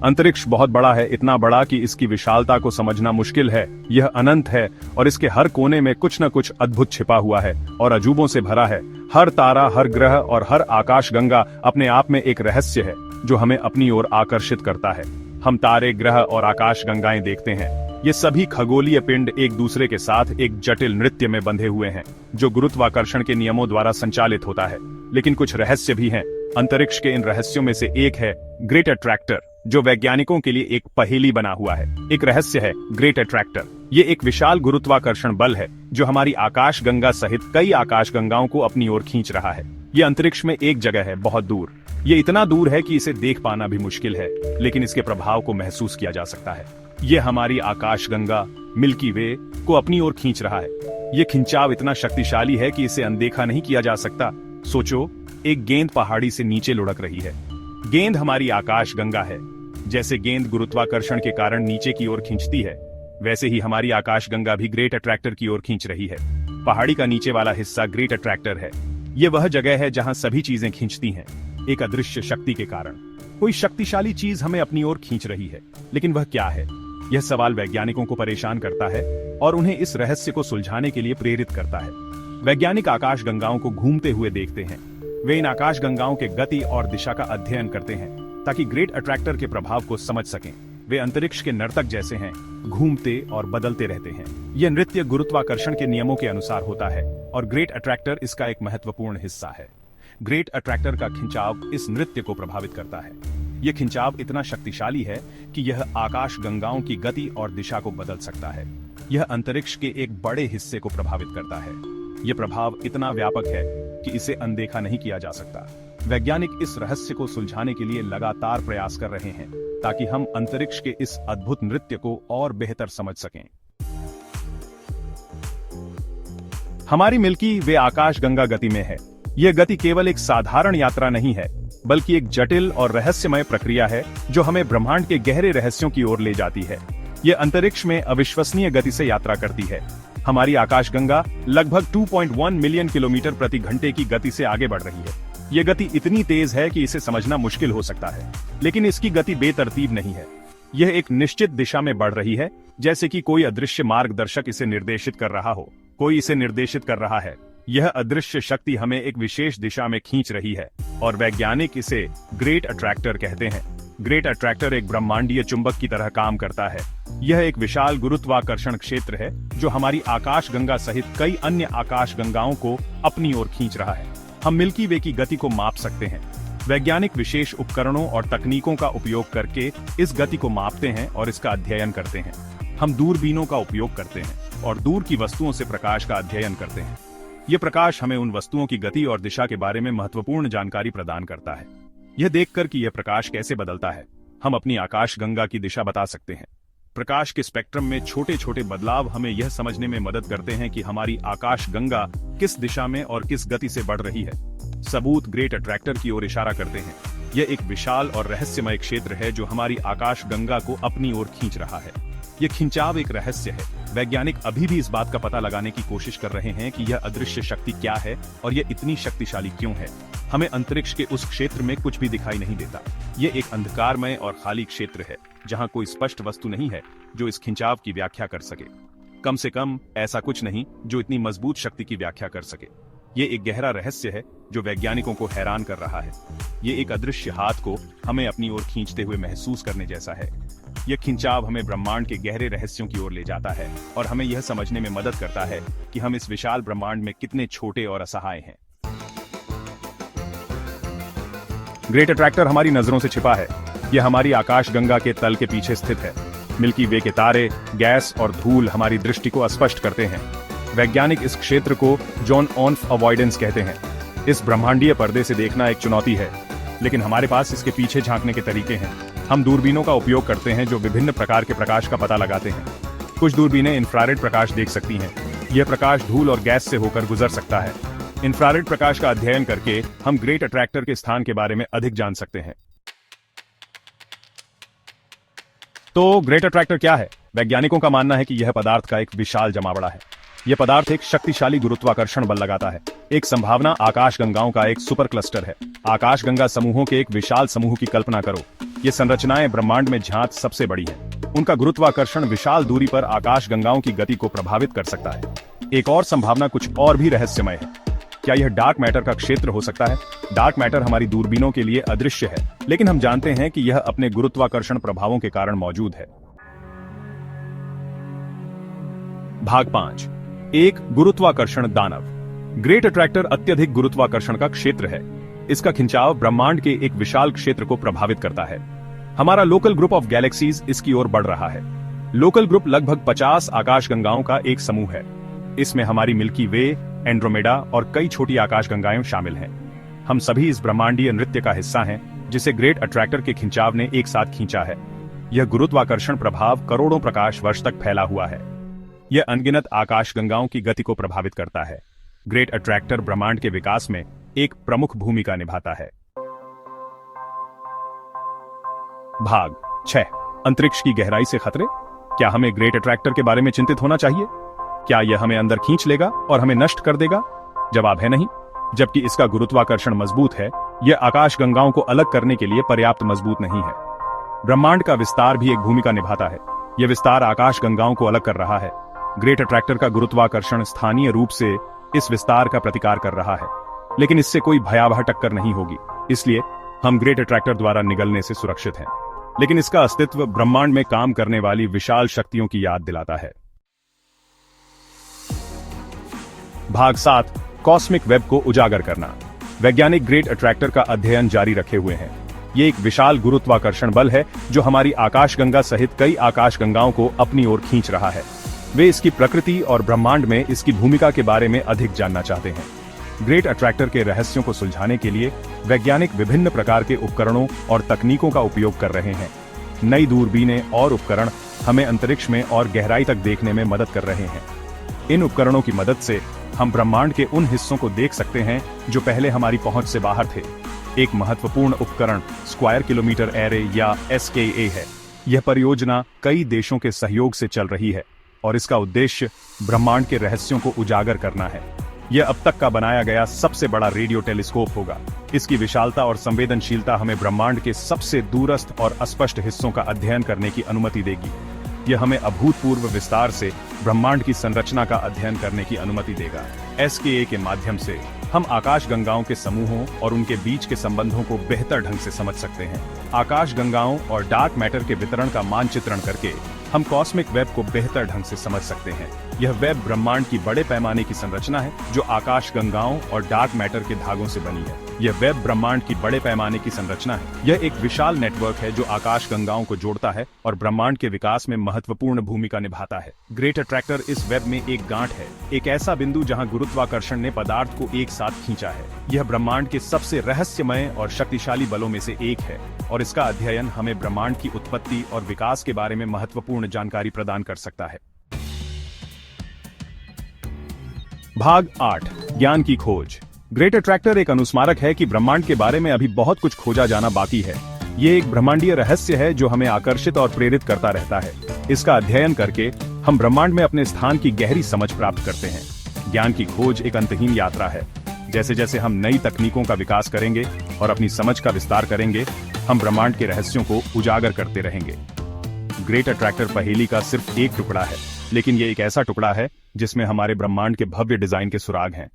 अंतरिक्ष बहुत बड़ा है, इतना बड़ा कि इसकी विशालता को समझना मुश्किल है। यह अनंत है और इसके हर कोने में कुछ न कुछ अद्भुत छिपा हुआ है और अजूबों से भरा है। हर तारा, हर ग्रह और हर आकाशगंगा अपने आप में एक रहस्य है जो हमें अपनी ओर आकर्षित करता है। हम तारे, ग्रह और आकाशगंगाएं देखते हैं। ये सभी खगोलीय पिंड एक दूसरे के साथ एक जटिल नृत्य में बंधे हुए हैं जो गुरुत्वाकर्षण के नियमों द्वारा संचालित होता है। लेकिन कुछ रहस्य भी हैं। अंतरिक्ष के इन रहस्यों में से एक है ग्रेट अट्रैक्टर, जो वैज्ञानिकों के लिए एक पहेली बना हुआ है। एक रहस्य है ग्रेट अट्रैक्टर। ये एक विशाल गुरुत्वाकर्षण बल है जो हमारी आकाशगंगा सहित कई आकाशगंगाओं को अपनी ओर खींच रहा है। ये अंतरिक्ष में एक जगह है, बहुत दूर। ये इतना दूर है कि इसे देख पाना भी मुश्किल है, लेकिन इसके प्रभाव को महसूस किया जा सकता है। ये हमारी आकाशगंगा मिल्की वे को अपनी ओर खींच रहा है। ये खिंचाव इतना शक्तिशाली है कि इसे अनदेखा नहीं किया जा सकता। सोचो, एक गेंद पहाड़ी से नीचे लुढ़क रही है। गेंद हमारी आकाशगंगा है। जैसे गेंद गुरुत्वाकर्षण के कारण नीचे की ओर खींचती है, वैसे ही हमारी आकाशगंगा भी ग्रेट अट्रैक्टर की ओर खींच रही है। पहाड़ी का नीचे वाला हिस्सा ग्रेट अट्रैक्टर है। ये वह जगह है जहां सभी चीजें खींचती हैं, एक अदृश्य शक्ति के कारण। कोई शक्तिशाली चीज हमें अपनी ओर खींच रही है, लेकिन वह क्या है? यह सवाल वैज्ञानिकों को परेशान करता है और उन्हें इस रहस्य को सुलझाने के लिए प्रेरित करता है। वैज्ञानिक आकाशगंगाओं को घूमते हुए देखते हैं। वे इन आकाशगंगाओं के गति और दिशा का अध्ययन करते हैं ताकि ग्रेट अट्रैक्टर के प्रभाव को समझ सकें। वे अंतरिक्ष के नर्तक जैसे हैं, घूमते और बदलते रहते हैं। यह नृत्य गुरुत्वाकर्षण के नियमों के अनुसार होता है और ग्रेट अट्रैक्टर इसका एक महत्वपूर्ण हिस्सा है। ग्रेट अट्रैक्टर का खिंचाव इस नृत्य को प्रभावित करता है। यह खिंचाव इतना शक्तिशाली है कि यह आकाशगंगाओं की गति और दिशा को बदल सकता है। यह अंतरिक्ष के एक बड़े हिस्से को प्रभावित करता है। यह प्रभाव इतना व्यापक है कि इसे अनदेखा नहीं किया जा सकता। वैज्ञानिक इस रहस्य को सुलझाने के लिए लगातार प्रयास कर रहे हैं ताकि हम अंतरिक्ष के इस अद्भुत नृत्य को और बेहतर समझ सकें। हमारी मिल्की वे आकाशगंगा गति में है। यह गति केवल एक साधारण यात्रा नहीं है, बल्कि एक जटिल और रहस्यमय प्रक्रिया है जो हमें ब्रह्मांड के गहरे रहस्यों की ओर ले जाती है। यह अंतरिक्ष में अविश्वसनीय गति से यात्रा करती है। हमारी आकाशगंगा लगभग 2.1 मिलियन किलोमीटर प्रति घंटे की गति से आगे बढ़ रही है। यह गति इतनी तेज है कि इसे समझना मुश्किल हो सकता है, लेकिन इसकी गति बेतरतीब नहीं है। यह एक निश्चित दिशा में बढ़ रही है, जैसे कि कोई अदृश्य मार्गदर्शक इसे निर्देशित कर रहा हो। कोई इसे निर्देशित कर रहा है। यह अदृश्य शक्ति हमें एक विशेष दिशा में खींच रही है और वैज्ञानिक इसे ग्रेट अट्रैक्टर कहते हैं। ग्रेट अट्रैक्टर एक ब्रह्मांडीय चुंबक की तरह काम करता है। यह एक विशाल गुरुत्वाकर्षण क्षेत्र है जो हमारी आकाशगंगा सहित कई अन्य आकाशगंगाओं को अपनी ओर खींच रहा है। हम मिल्की वे की गति को माप सकते हैं। वैज्ञानिक विशेष उपकरणों और तकनीकों का उपयोग करके इस गति को मापते हैं और इसका अध्ययन करते हैं। हम दूरबीनों का उपयोग करते हैं और दूर की वस्तुओं से प्रकाश का अध्ययन करते हैं। यह प्रकाश हमें उन वस्तुओं की गति और दिशा के बारे में महत्वपूर्ण जानकारी प्रदान करता है। यह देखकर कि यह प्रकाश कैसे बदलता है, हम अपनी आकाशगंगा की दिशा बता सकते हैं। प्रकाश के स्पेक्ट्रम में छोटे छोटे बदलाव हमें यह समझने में मदद करते हैं कि हमारी आकाशगंगा किस दिशा में और किस गति से बढ़ रही है। सबूत ग्रेट अट्रैक्टर की ओर इशारा करते हैं। यह एक विशाल और रहस्यमय क्षेत्र है जो हमारी आकाशगंगा को अपनी ओर खींच रहा है। यह खिंचाव एक रहस्य है। वैज्ञानिक अभी भी इस बात का पता लगाने की कोशिश कर रहे हैं कि यह अदृश्य शक्ति क्या है और यह इतनी शक्तिशाली क्यों है। हमें अंतरिक्ष के उस क्षेत्र में कुछ भी दिखाई नहीं देता। यह एक अंधकारमय और खाली क्षेत्र है जहां कोई स्पष्ट वस्तु नहीं है जो इस खिंचाव की व्याख्या कर सके। कम से कम ऐसा कुछ नहीं जो इतनी मजबूत शक्ति की व्याख्या कर सके। ये एक गहरा रहस्य है जो वैज्ञानिकों को हैरान कर रहा है। ये एक अदृश्य हाथ को हमें अपनी ओर खींचते हुए महसूस करने जैसा है। यह खिंचाव हमें ब्रह्मांड के गहरे रहस्यों की ओर ले जाता है और हमें यह समझने में मदद करता है कि हम इस विशाल ब्रह्मांड में कितने छोटे और असहाय हैं। ग्रेट अट्रैक्टर हमारी नजरों से छिपा है। यह हमारी आकाशगंगा के तल के पीछे स्थित है। मिल्की वे के तारे, गैस और धूल हमारी दृष्टि को अस्पष्ट करते हैं। वैज्ञानिक इस क्षेत्र को जॉन ऑन्फ अवॉइडेंस कहते हैं। इस ब्रह्मांडीय पर्दे से देखना एक चुनौती है, लेकिन हमारे पास इसके पीछे झांकने के तरीके हैं। हम दूरबीनों का उपयोग करते हैं जो विभिन्न प्रकार के प्रकाश का पता लगाते हैं। कुछ दूरबीनें इंफ्रारेड प्रकाश देख सकती हैं। यह प्रकाश धूल और गैस से होकर गुजर सकता है। इंफ्रारेड प्रकाश का अध्ययन करके हम ग्रेट अट्रैक्टर के स्थान के बारे में अधिक जान सकते हैं। तो ग्रेट अट्रैक्टर क्या है? वैज्ञानिकों का मानना है कि यह पदार्थ का एक विशाल जमावड़ा है। यह पदार्थ एक शक्तिशाली गुरुत्वाकर्षण बल लगाता है। एक संभावना आकाशगंगाओं का एक सुपर क्लस्टर है। आकाशगंगा समूहों के एक विशाल समूह की कल्पना करो। ये संरचनाएं ब्रह्मांड में ज्ञात सबसे बड़ी हैं। उनका गुरुत्वाकर्षण विशाल दूरी पर आकाश गंगाओं की गति को प्रभावित कर सकता है। एक और संभावना कुछ और भी रहस्यमय है। क्या यह डार्क मैटर का क्षेत्र हो सकता है? डार्क मैटर हमारी दूरबीनों के लिए अदृश्य है, लेकिन हम जानते हैं कि यह अपने गुरुत्वाकर्षण प्रभावों के कारण मौजूद है। भाग 5। एक गुरुत्वाकर्षण दानव। ग्रेट अट्रैक्टर अत्यधिक गुरुत्वाकर्षण का क्षेत्र है। इसका खिंचाव ब्रह्मांड के एक विशाल क्षेत्र को प्रभावित करता है। हमारा लोकल ग्रुप ऑफ गैलेक्सीज इसकी ओर बढ़ रहा है। लोकल ग्रुप लगभग 50 आकाशगंगाओं का एक समूह है। इसमें हमारी मिल्की वे, एंड्रोमेडा और कई छोटी आकाशगंगाएं शामिल हैं। हम सभी इस ब्रह्मांडीय नृत्य का हिस्सा हैं, जिसे ग्रेट अट्रैक्टर के खिंचाव ने एक साथ खींचा है। यह गुरुत्वाकर्षण प्रभाव करोड़ों प्रकाश वर्ष तक फैला हुआ है। यह अनगिनत आकाशगंगाओं की गति को प्रभावित करता है। ग्रेट अट्रैक्टर ब्रह्मांड के विकास में एक प्रमुख भूमिका निभाता है। भाग 6। अंतरिक्ष की गहराई से खतरे। क्या हमें ग्रेट अट्रैक्टर के बारे में चिंतित होना चाहिए? क्या यह हमें अंदर खींच लेगा और हमें नष्ट कर देगा? जवाब है नहीं। जबकि इसका गुरुत्वाकर्षण मजबूत है, यह आकाशगंगाओं को अलग करने के लिए पर्याप्त मजबूत नहीं है। ब्रह्मांड का विस्तार भी एक भूमिका निभाता है। यह विस्तार आकाशगंगाओं को अलग कर रहा है। ग्रेट अट्रैक्टर का गुरुत्वाकर्षण स्थानीय रूप से इस विस्तार का प्रतिकार कर रहा है, लेकिन इससे कोई भयावह टक्कर नहीं होगी। इसलिए हम ग्रेट अट्रैक्टर द्वारा निगलने से सुरक्षित हैं। लेकिन इसका अस्तित्व ब्रह्मांड में काम करने वाली विशाल शक्तियों की याद दिलाता है। भाग 7। कॉस्मिक वेब को उजागर करना। वैज्ञानिक ग्रेट अट्रैक्टर का अध्ययन जारी रखे हुए हैं। ये एक विशाल गुरुत्वाकर्षण बल है जो हमारी आकाशगंगा सहित कई आकाशगंगाओं को अपनी ओर खींच रहा है। वे इसकी प्रकृति और ब्रह्मांड में इसकी भूमिका के बारे में अधिक जानना चाहते हैं। ग्रेट अट्रैक्टर के रहस्यों को सुलझाने के लिए वैज्ञानिक विभिन्न प्रकार के उपकरणों और तकनीकों का उपयोग कर रहे हैं। नई दूरबीनें और उपकरण हमें अंतरिक्ष में और गहराई तक देखने में मदद कर रहे हैं। इन उपकरणों की मदद से हम ब्रह्मांड के उन हिस्सों को देख सकते हैं जो पहले हमारी पहुंच से बाहर थे। एक महत्वपूर्ण उपकरण स्क्वायर किलोमीटर एरे या SKA है। यह परियोजना कई देशों के सहयोग से चल रही है और इसका उद्देश्य ब्रह्मांड के रहस्यों को उजागर करना है। यह अब तक का बनाया गया सबसे बड़ा रेडियो टेलीस्कोप होगा। इसकी विशालता और संवेदनशीलता हमें ब्रह्मांड के सबसे दूरस्थ और अस्पष्ट हिस्सों का अध्ययन करने की अनुमति देगी। यह हमें अभूतपूर्व विस्तार से ब्रह्मांड की संरचना का अध्ययन करने की अनुमति देगा। SKA के माध्यम से हम आकाशगंगाओं के समूहों और उनके बीच के संबंधों को बेहतर ढंग से समझ सकते हैं। आकाशगंगाओं और डार्क मैटर के वितरण का मानचित्रण करके हम कॉस्मिक वेब को बेहतर ढंग से समझ सकते हैं। यह वेब ब्रह्मांड की बड़े पैमाने की संरचना है जो आकाशगंगाओं और डार्क मैटर के धागों से बनी है। यह वेब ब्रह्मांड की बड़े पैमाने की संरचना है। यह एक विशाल नेटवर्क है जो आकाशगंगाओं को जोड़ता है और ब्रह्मांड के विकास में महत्वपूर्ण भूमिका निभाता है। ग्रेट अट्रैक्टर इस वेब में एक गांठ है, एक ऐसा बिंदु जहां गुरुत्वाकर्षण ने पदार्थ को एक साथ खींचा है। यह ब्रह्मांड के सबसे रहस्यमय और शक्तिशाली बलों में से एक है और इसका अध्ययन हमें ब्रह्मांड की उत्पत्ति और विकास के बारे में महत्वपूर्ण जानकारी प्रदान कर सकता है। भाग 8। ज्ञान की खोज। ग्रेट अट्रैक्टर एक अनुस्मारक है कि ब्रह्मांड के बारे में अभी बहुत कुछ खोजा जाना बाकी है। ये एक ब्रह्मांडीय रहस्य है जो हमें आकर्षित और प्रेरित करता रहता है। इसका अध्ययन करके हम ब्रह्मांड में अपने स्थान की गहरी समझ प्राप्त करते हैं। ज्ञान की खोज एक अंतहीन यात्रा है। जैसे जैसे हम नई तकनीकों का विकास करेंगे और अपनी समझ का विस्तार करेंगे, हम ब्रह्मांड के रहस्यों को उजागर करते रहेंगे। ग्रेट अट्रैक्टर पहेली का सिर्फ एक टुकड़ा है, लेकिन ये एक ऐसा टुकड़ा है जिसमें हमारे ब्रह्मांड के भव्य डिजाइन के सुराग हैं।